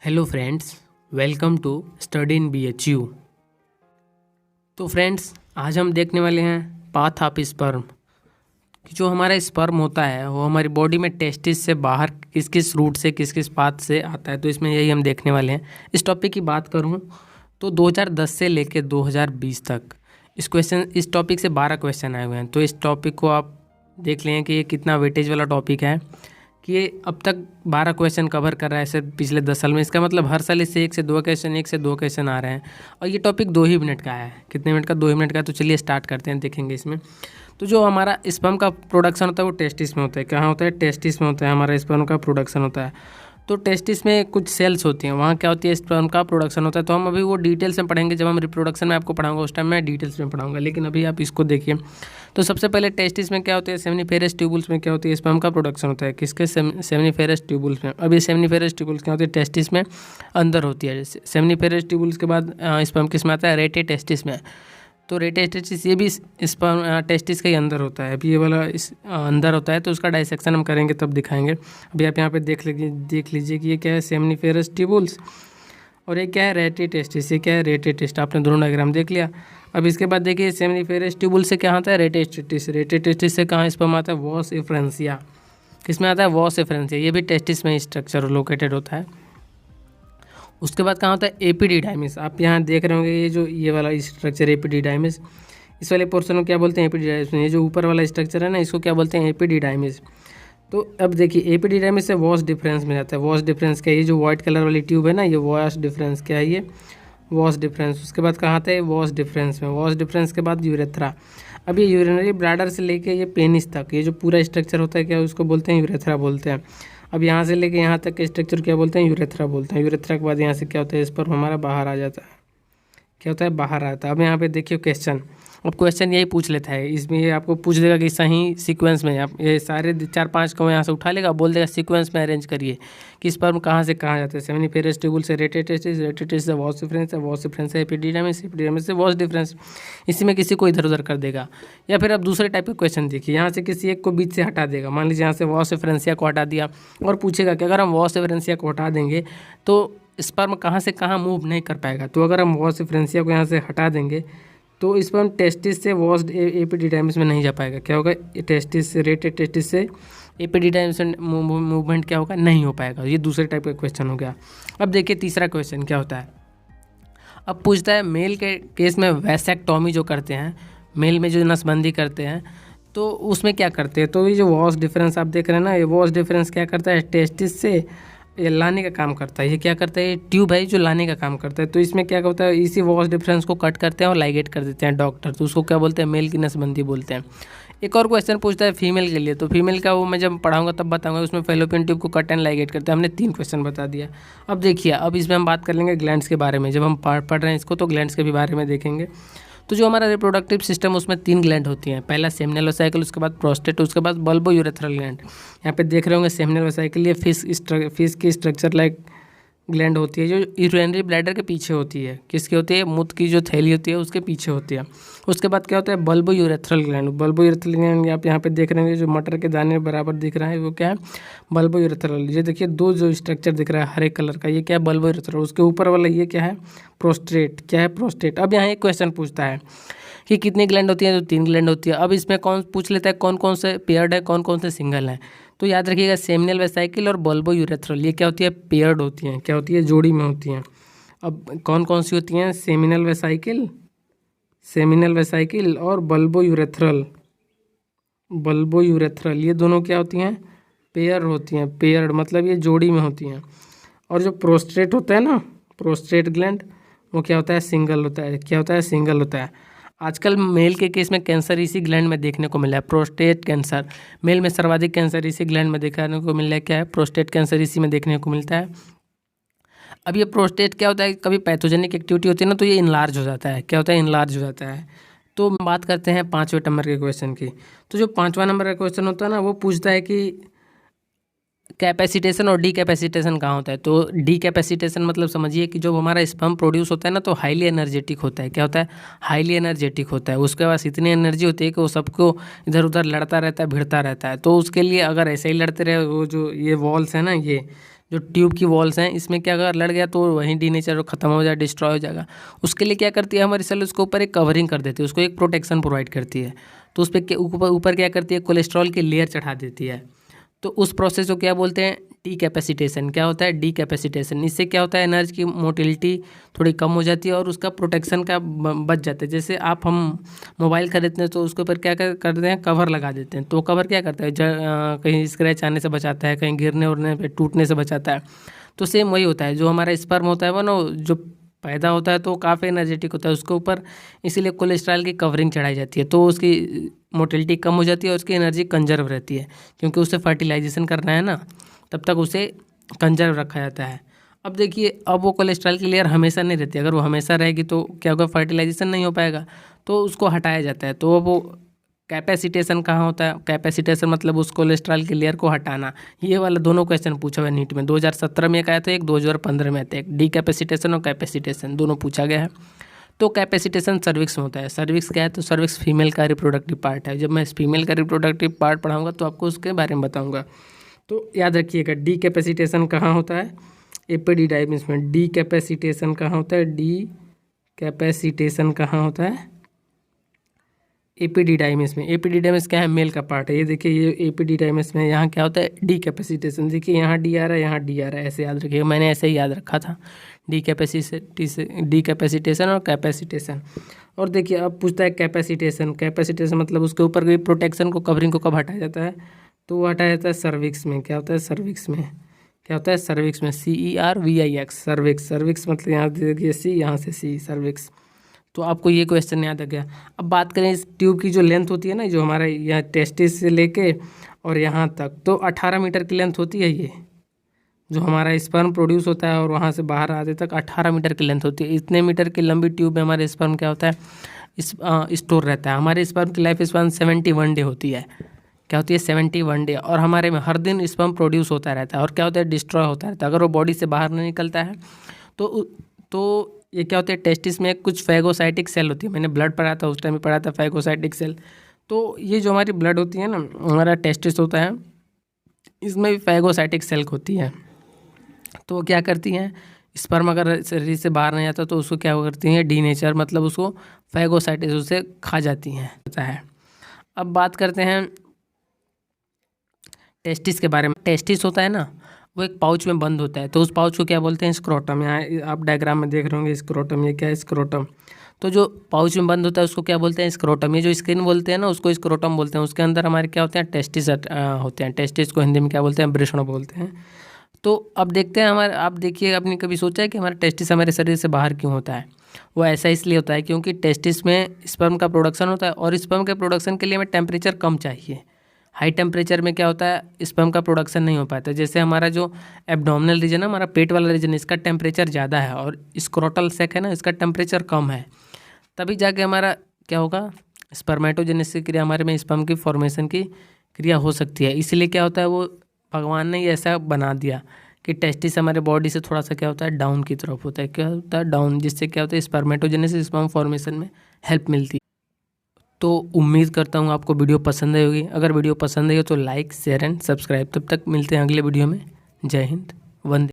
Hello friends, welcome to study in BHU। तो friends, आज हम देखने वाले हैं पाथ ऑफ स्पर्म कि जो हमारा स्पर्म होता है वो हमारी बॉडी में टेस्टिस से बाहर किस किस रूट से किस किस पाथ से आता है। तो इसमें यही हम देखने वाले हैं। इस टॉपिक की बात करूं तो 2010 से लेकर 2020 तक इस टॉपिक से 12 क्वेश्चन आए हुए हैं। तो इस टॉपिक को आप देख लें कि ये कितना वेटेज वाला टॉपिक है कि ये अब तक 12 क्वेश्चन कवर कर रहा है सिर्फ पिछले 10 साल में। इसका मतलब हर साल इससे एक से दो क्वेश्चन आ रहे हैं और ये टॉपिक 2 ही मिनट का है। कितने मिनट का? 2 ही मिनट का। तो चलिए स्टार्ट करते हैं, देखेंगे इसमें। तो जो हमारा स्पर्म का प्रोडक्शन होता है वो टेस्टिस में होता है। कहाँ होता है? टेस्टिस में होता है हमारा स्पर्म का प्रोडक्शन होता है। तो टेस्टिस में कुछ सेल्स होती हैं, वहाँ क्या होती है? स्पर्म का प्रोडक्शन होता है। तो हम अभी वो डिटेल्स में पढ़ेंगे। जब हम रिप्रोडक्शन में आपको पढ़ाऊंगा उस टाइम मैं डिटेल्स में पढ़ाऊंगा, लेकिन अभी आप इसको देखिए। तो सबसे पहले टेस्टिस में क्या होती है? सेमिनिफेरस ट्यूबुल्स में क्या होती है? स्पर्म का प्रोडक्शन होता है। किसके? सेमिनिफेरस ट्यूबुल्स में। अब ये सेमिनिफेरस ट्यूबुल्स क्या होती है? टेस्टिस में अंदर होती है। सेमिनिफेरस ट्यूबुल्स के बाद स्पर्म किस में आता है? रेटे टेस्टिस में। तो रेटे टेस्टिस ये भी स्पर्म टेस्टिस के ही अंदर होता है। अभी ये वाला इस अंदर होता है, तो उसका डाइसेक्शन हम करेंगे तब दिखाएंगे। अभी आप यहाँ पे देख लीजिए कि ये क्या है? Seminiferous tubules. और ये क्या है? रेटे टेस्टिस। ये क्या है? रेटे टेस्ट। आपने दोनों डायग्राम देख लिया। अब इसके बाद देखिए सेमिनिफेरस ट्यूबुल से क्या आता है? रेटे टेस्टिस। रेटे टेस्टिस से कहाँ स्पर्म आता है? वॉस एफ्रेंसिया। किस में आता है? वॉस एफ्रेंसिया। ये भी टेस्टिस में स्ट्रक्चर लोकेटेड होता है। उसके बाद कहाँ होता है? एपिडिडाइमिस। आप यहाँ देख रहे होंगे ये वाला स्ट्रक्चर एपिडिडाइमिस। इस वाले पोर्शन को क्या बोलते हैं? एपिडिडाइमिस। ये जो ऊपर वाला स्ट्रक्चर है ना, इसको क्या बोलते हैं? एपिडिडाइमिस। तो अब देखिए एपिडिडाइमिस से वॉस डिफरेंस में जाता है। वॉस डिफरेंस क्या है? ये जो व्हाइट कलर वाली ट्यूब है ना, ये वॉस डिफरेंस क्या है? ये वॉस डिफरेंस। उसके बाद कहाँ आता है? वॉस डिफरेंस में। वॉस डिफरेंस के बाद यूरेथ्रा। अब ये यूरिनरी ब्लैडर से लेके ये पेनिस तक ये जो पूरा स्ट्रक्चर होता है क्या उसको बोलते हैं? यूरेथ्रा बोलते हैं। अब यहाँ से लेके यहाँ तक के स्ट्रक्चर क्या बोलते हैं? यूरेथ्रा बोलते हैं। यूरेथ्रा के बाद यहाँ से क्या होता है? स्पर्म हमारा बाहर आ जाता है। क्या होता है? बाहर आता है। अब यहाँ पे देखिए क्वेश्चन। अब क्वेश्चन यही पूछ लेता है, इसमें ये आपको पूछ देगा कि सही सीक्वेंस में। आप ये सारे 4-5 को यहाँ से उठा लेगा, बोल देगा सीक्वेंस में अरेंज करिए कि स्पर्म कहाँ से कहाँ जाता है। सेमिनिफेरस ट्यूबुल से रेटे टेस्टिस, रेटे टेस्टिस से वॉस डिफरेंस है, वॉस डिफरेंस से एपिडिडाइमिस, एपिडिडाइमिस से वॉस डिफरेंस। इसी में किसी को इधर उधर कर देगा। या फिर अब दूसरे टाइप के क्वेश्चन देखिए, यहाँ से किसी एक को बीच से हटा देगा। मान लीजिए यहाँ से वॉस डिफरेंसिया को हटा दिया और पूछेगा कि अगर हम वॉस डिफरेंसिया को हटा देंगे तो स्पर्म कहाँ से कहाँ मूव नहीं कर पाएगा। तो अगर हम वॉस डिफरेंसिया को यहाँ से हटा देंगे तो स्पर्म टेस्टिस से वॉस एपिडिडाइमिस में नहीं जा पाएगा। क्या होगा? टेस्टिस से रेटे टेस्टिस से एपिडिडाइमिस मूवमेंट क्या होगा? नहीं हो पाएगा। ये दूसरे टाइप का क्वेश्चन हो गया। अब देखिए तीसरा क्वेश्चन क्या होता है। अब पूछता है मेल के केस में वैसेक्टोमी जो करते हैं, मेल में जो नसबंदी करते हैं, तो उसमें क्या करते हैं? तो ये जो वॉस डिफरेंस आप देख रहे हैं ना, ये वॉस डिफरेंस क्या करता है? टेस्टिस से ये लाने का काम करता है। ये क्या करता है? ये ट्यूब है जो लाने का काम करता है। तो इसमें क्या होता है? इसी वॉस डिफरेंस को कट करते हैं और लाइगेट कर देते हैं डॉक्टर। तो उसको क्या बोलते हैं? मेल की नसबंदी बोलते हैं। एक और क्वेश्चन पूछता है फीमेल के लिए। तो फीमेल का वो मैं जब पढ़ाऊंगा तब बताऊंगा। उसमें फेलोपियन ट्यूब को कट एंड लाइगेट करते हैं। हमने 3 क्वेश्चन बता दिया। अब देखिए, अब इसमें हम बात कर लेंगे ग्लैंड्स के बारे में। जब हम पढ़ रहे हैं इसको तो ग्लैंड्स के भी बारे में देखेंगे। तो जो हमारा रिप्रोडक्टिव सिस्टम उसमें 3 ग्लैंड होती हैं। पहला सेमिनल वेसाइकल, उसके बाद प्रोस्टेट, उसके बाद बल्बो यूरेथ्रल ग्लैंड। यहाँ पे देख रहे होंगे सेमिनल वेसाइकल, ये फिश की स्ट्रक्चर लाइक ग्लैंड होती है जो यूरिनरी ब्लैडर के पीछे होती है। किसकी होती है? मूत्र की जो थैली होती है उसके पीछे होती है। उसके बाद क्या होता है? Bulbo urethral gland. Bulbo urethral gland आप यहाँ पे देख रहे हैं, जो मटर के दाने बराबर दिख रहा है वो क्या है? Bulbo urethral. ये देखिए 2 जो स्ट्रक्चर दिख रहा है हरे कलर का, ये क्या है? Bulbo urethral. उसके ऊपर वाला ये क्या है? प्रोस्टेट। क्या है? प्रोस्टेट। अब यहाँ एक क्वेश्चन पूछता है कि कितनी ग्लैंड होती है? तो 3 ग्लैंड होती है। अब इसमें कौन पूछ लेता है कौन कौन से पेयर्ड है, कौन कौन से सिंगल है। तो याद रखिएगा सेमिनल वेसाइकल और बल्बो यूरेथ्रल ये क्या होती है? पेयर्ड होती हैं। क्या होती है? जोड़ी में होती हैं। अब कौन कौन सी होती हैं? सेमिनल वेसाइकल और बल्बो यूरेथ्रल। बल्बो यूरेथ्रल ये दोनों क्या होती हैं? पेयर होती हैं। पेयर्ड मतलब ये जोड़ी में होती हैं। और जो प्रोस्टेट होता है ना, प्रोस्टेट ग्लैंड, वो क्या होता है? सिंगल होता है। क्या होता है? सिंगल होता है। आजकल मेल के केस में कैंसर इसी ग्लैंड में देखने को मिला है, प्रोस्टेट कैंसर। मेल में सर्वाधिक कैंसर इसी ग्लैंड में देखने को मिल रहा है। क्या है? प्रोस्टेट कैंसर इसी में देखने को मिलता है। अब ये प्रोस्टेट क्या होता है? कभी पैथोजेनिक एक्टिविटी होती है ना, तो ये इनलार्ज हो जाता है। क्या होता है? इनलार्ज हो जाता है। तो बात करते हैं 5वें नंबर के क्वेश्चन की। तो जो 5वां नंबर का क्वेश्चन होता है ना, वो पूछता है कि कैपेसिटेशन और डी कैपेसिटेशन कहाँ होता है। तो डी कैपेसिटेशन मतलब समझिए कि जो हमारा स्पर्म प्रोड्यूस होता है ना, तो हाईली एनर्जेटिक होता है। क्या होता है? हाईली एनर्जेटिक होता है। उसके पास इतनी एनर्जी होती है कि वो सबको इधर उधर लड़ता रहता है, भिड़ता रहता है। तो उसके लिए अगर ऐसे ही लड़ते रहे, वो जो ये वॉल्स है ना, ये जो ट्यूब की वॉल्स हैं इसमें क्या अगर लड़ गया तो वहीं डीनेचर ख़त्म हो जाएगा, डिस्ट्रॉय हो जाएगा। उसके लिए क्या करती है हमारी सेल, उसके ऊपर एक कवरिंग कर देती है, उसको एक प्रोटेक्शन प्रोवाइड करती है। तो उस पर ऊपर क्या करती है, कोलेस्ट्रॉल की लेयर चढ़ा देती है। तो उस प्रोसेस को क्या बोलते हैं, डीकैपेसिटेशन। क्या होता है, डीकैपेसिटेशन। इससे क्या होता है, एनर्जी की मोटिलिटी थोड़ी कम हो जाती है और उसका प्रोटेक्शन का बच जाता है। जैसे हम मोबाइल खरीदते हैं तो उसके ऊपर क्या करते हैं, कवर लगा देते हैं। तो कवर क्या करता है, कहीं स्क्रैच आने से बचाता है, कहीं गिरने उड़ने पे टूटने से बचाता है। तो सेम वही होता है, जो हमारा स्पर्म होता है वो ना जो पैदा होता है तो काफ़ी एनर्जेटिक होता है, उसके ऊपर इसीलिए कोलेस्ट्रॉल की कवरिंग चढ़ाई जाती है। तो उसकी मोटिलिटी कम हो जाती है और उसकी एनर्जी कंजर्व रहती है, क्योंकि उसे फर्टिलाइजेशन करना है ना, तब तक उसे कंजर्व रखा जाता है। अब देखिए, अब वो कोलेस्ट्रॉल की लेयर हमेशा नहीं रहती। अगर वो हमेशा रहेगी तो क्या होगा, फर्टिलाइजेशन नहीं हो पाएगा, तो उसको हटाया जाता है। तो वो कैपेसिटेशन कहाँ होता है, कैपेसिटेशन मतलब उस कोलेस्ट्रॉल की लेयर को हटाना। ये वाला दोनों क्वेश्चन पूछा हुआ है नीट में, 2017 में एक आया था, एक 2015 में आता है। एक डीकैपेसिटेशन और कैपेसिटेशन दोनों पूछा गया है। तो कैपेसिटेशन सर्विक्स में होता है। सर्विक्स क्या है, तो सर्विक्स फीमेल का रिप्रोडक्टिव पार्ट है। जब मैं फीमेल का रिप्रोडक्टिव पार्ट पढ़ाऊंगा तो आपको उसके बारे में बताऊंगा। तो याद रखिएगा, डीकैपेसिटेशन कहाँ होता है, एपिडिडाइमिस में। डीकैपेसिटेशन कहाँ होता है, डीकैपेसिटेशन कहाँ होता है, एपिडिडाइमिस में। एपिडिडाइमिस क्या है, मेल का पार्ट है। ये देखिए, ये एपिडिडाइमिस में यहाँ क्या होता है, डीकैपेसिटेशन। देखिए यहाँ डी आ रहा है, यहाँ डी आ रहा है, ऐसे याद रखिएगा। मैंने ऐसे ही याद रखा था, डीकैपेसिटेशन और कैपेसिटेशन। और देखिए अब पूछता है कैपेसिटेशन। कैपेसिटेशन मतलब उसके ऊर की प्रोटेक्शन को, कवरिंग को कब हटाया जाता है, तो वो हटाया जाता है सर्विक्स में। क्या होता है, सर्विक्स में। क्या होता है, सर्विक्स में, CERVIX, सर्विक्स। सर्विक्स मतलब यहाँ देखिए सी, यहाँ से सी, सर्विक्स। तो आपको ये क्वेश्चन याद आ गया। अब बात करें इस ट्यूब की जो लेंथ होती है ना, जो हमारा यहाँ टेस्टिस से लेके और यहाँ तक, तो 18 मीटर की लेंथ होती है। ये जो हमारा स्पर्म प्रोड्यूस होता है और वहाँ से बाहर आते तक 18 मीटर की लेंथ होती है। इतने मीटर की लंबी ट्यूब में हमारे स्पर्म क्या होता है, स्टोर रहता है। हमारे स्पर्म की लाइफ स्पान 71 डे होती है। क्या होती है, 71 डे। और हमारे में हर दिन स्पर्म प्रोड्यूस होता रहता है और क्या होता है, डिस्ट्रॉय होता रहता है। अगर वो बॉडी से बाहर नहीं निकलता है तो ये क्या होता है, टेस्टिस में कुछ फैगोसाइटिक सेल होती है। मैंने ब्लड पढ़ा था, उस टाइम में पढ़ा था फैगोसाइटिक सेल। तो ये जो हमारी ब्लड होती है ना, हमारा टेस्टिस होता है, इसमें भी फैगोसाइटिक सेल होती है। तो क्या करती हैं, स्पर्म अगर शरीर से बाहर नहीं आता तो उसको क्या करती हैं, डीनेचर मतलब उसको फैगोसाइटिस उसे खा जाती हैं, होता है। अब बात करते हैं टेस्टिस के बारे में। टेस्टिस होता है ना, वो एक पाउच में बंद होता है। तो उस पाउच को क्या बोलते हैं, स्क्रोटम। यहाँ आप डायग्राम में देख रहे होंगे स्क्रोटम, ये क्या है, स्क्रोटम। तो जो पाउच में बंद होता है उसको क्या बोलते हैं, स्क्रोटम। ये जो स्किन बोलते हैं ना, उसको स्क्रोटम बोलते हैं। उसके अंदर हमारे क्या होते हैं, टेस्टिस होते हैं। टेस्टिस को हिंदी में क्या बोलते हैं, वृषण बोलते हैं। तो अब देखते हैं हमारे, आप देखिए, आपने कभी सोचा है कि हमारा टेस्टिस हमारे शरीर से बाहर क्यों होता है। वो ऐसा इसलिए होता है क्योंकि टेस्टिस में स्पर्म का प्रोडक्शन होता है और स्पर्म के प्रोडक्शन के लिए हमें टेम्परेचर कम चाहिए। हाई टेम्परेचर में क्या होता है, स्पर्म का प्रोडक्शन नहीं हो पाता। जैसे हमारा जो एब्डोमिनल रीजन है, हमारा पेट वाला रीजन, इसका टेम्परेचर ज़्यादा है और स्क्रोटल सैक है ना, इसका टेम्परेचर कम है। तभी जाके हमारा क्या होगा, स्पर्मेटोजेनेसिस क्रिया, हमारे में स्पर्म की फॉर्मेशन की क्रिया हो सकती है। इसलिए क्या होता है, वो भगवान ने ये ऐसा बना दिया कि टेस्टिस हमारे बॉडी से थोड़ा सा क्या होता है, डाउन की तरफ होता है। क्या होता है, डाउन, जिससे क्या होता है, स्पर्मेटोजेनेसिस, स्पर्म फॉर्मेशन में हेल्प मिलती है। तो उम्मीद करता हूँ आपको वीडियो पसंद आई होगी। अगर वीडियो पसंद आई हो तो लाइक, शेयर एंड सब्सक्राइब। तब तक मिलते हैं अगले वीडियो में। जय हिंद, वंदे।